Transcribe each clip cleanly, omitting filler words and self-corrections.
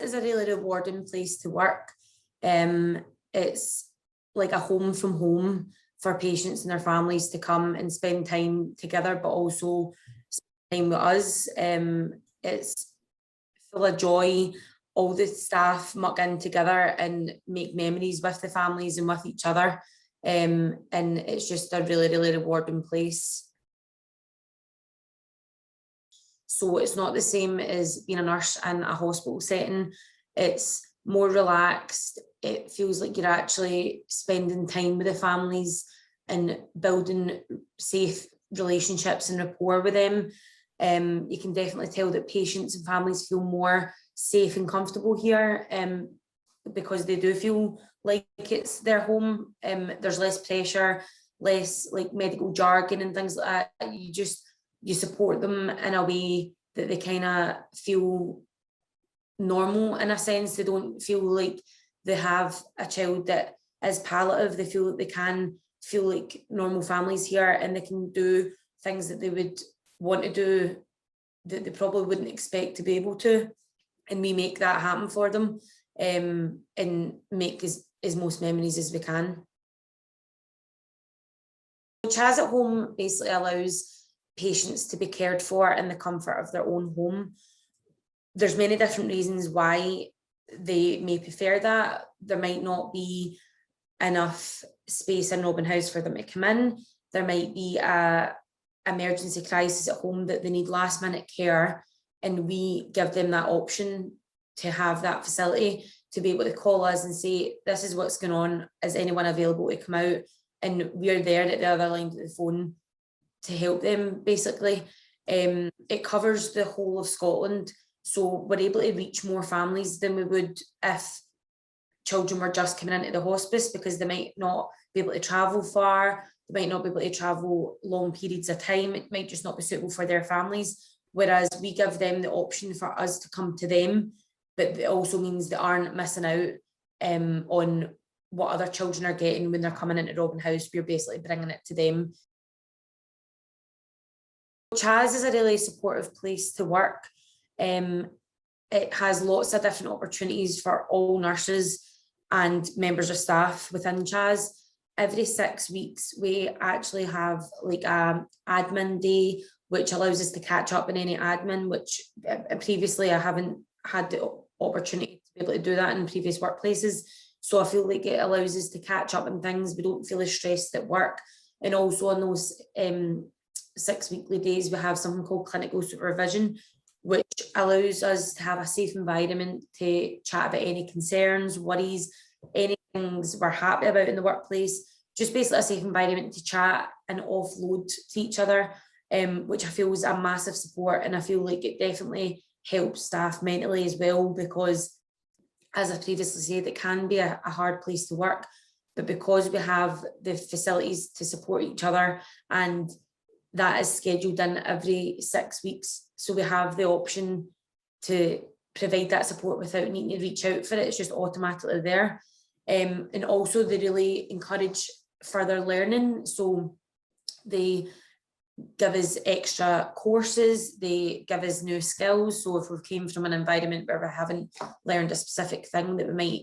It's a really rewarding place to work. It's like a home from home for patients and their families to come and spend time together, but also spend time with us. It's full of joy. All the staff muck in together and make memories with the families and with each other. And it's just a really, really rewarding place. So it's not the same as being a nurse in a hospital setting. It's more relaxed. It feels like you're actually spending time with the families and building safe relationships and rapport with them. You can definitely tell that patients and families feel more safe and comfortable here, because they do feel like it's their home. There's less pressure, less like medical jargon and things like that. You support them in a way that they kind of feel normal, in a sense. They don't feel like they have a child that is palliative. They feel that they can feel like normal families here, and they can do things that they would want to do that they probably wouldn't expect to be able to. And we make that happen for them, and make as most memories as we can. CHAS at home basically allows patients to be cared for in the comfort of their own home. There's many different reasons why they may prefer that. There might not be enough space in Robin House for them to come in. There might be a emergency crisis at home that they need last minute care, and we give them that option to have that facility, to be able to call us and say, this is what's going on, is anyone available to come out? And we're there at the other line of the phone to help them, basically. It covers the whole of Scotland, so we're able to reach more families than we would if children were just coming into the hospice, because they might not be able to travel far, they might not be able to travel long periods of time, it might just not be suitable for their families, whereas we give them the option for us to come to them, but it also means they aren't missing out on what other children are getting when they're coming into Robin House. We're basically bringing it to them. CHAS is a really supportive place to work. It has lots of different opportunities for all nurses and members of staff within CHAS. Every 6 weeks, we actually have like an admin day, which allows us to catch up in any admin, which previously I haven't had the opportunity to be able to do that in previous workplaces. So I feel like it allows us to catch up on things. We don't feel as stressed at work. And also on those 6 weekly days, we have something called clinical supervision, which allows us to have a safe environment to chat about any concerns, worries, any things we're happy about in the workplace. Just basically a safe environment to chat and offload to each other, which I feel is a massive support. And I feel like it definitely helps staff mentally as well, because as I previously said, it can be a hard place to work, but because we have the facilities to support each other, and that is scheduled in every 6 weeks, so we have the option to provide that support without needing to reach out for it. It's just automatically there. And also they really encourage further learning, so they give us extra courses, they give us new skills. So if we came from an environment where we haven't learned a specific thing that we might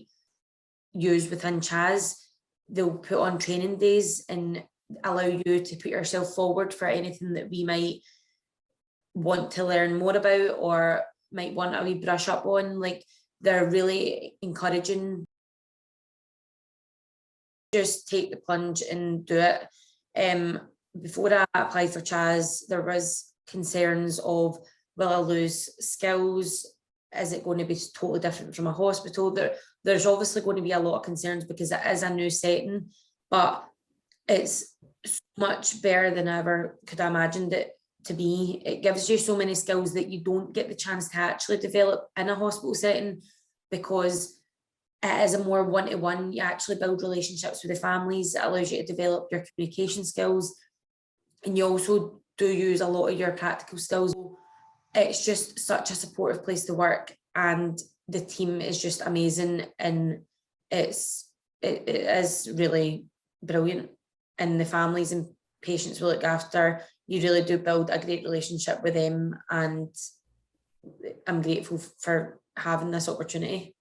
use within CHAS, they'll put on training days and allow you to put yourself forward for anything that we might want to learn more about or might want a wee brush up on. Like, they're really encouraging. Just take the plunge and do it. Before I applied for CHAS, there was concerns of, will I lose skills? Is it going to be totally different from a hospital? There's obviously going to be a lot of concerns because it is a new setting, but it's so much better than I ever could have imagined it to be. It gives you so many skills that you don't get the chance to actually develop in a hospital setting, because it is a more one-to-one. You actually build relationships with the families. It allows you to develop your communication skills, and you also do use a lot of your practical skills. It's just such a supportive place to work, and the team is just amazing, and it is really brilliant. And the families and patients we look after, you really do build a great relationship with them, and I'm grateful for having this opportunity.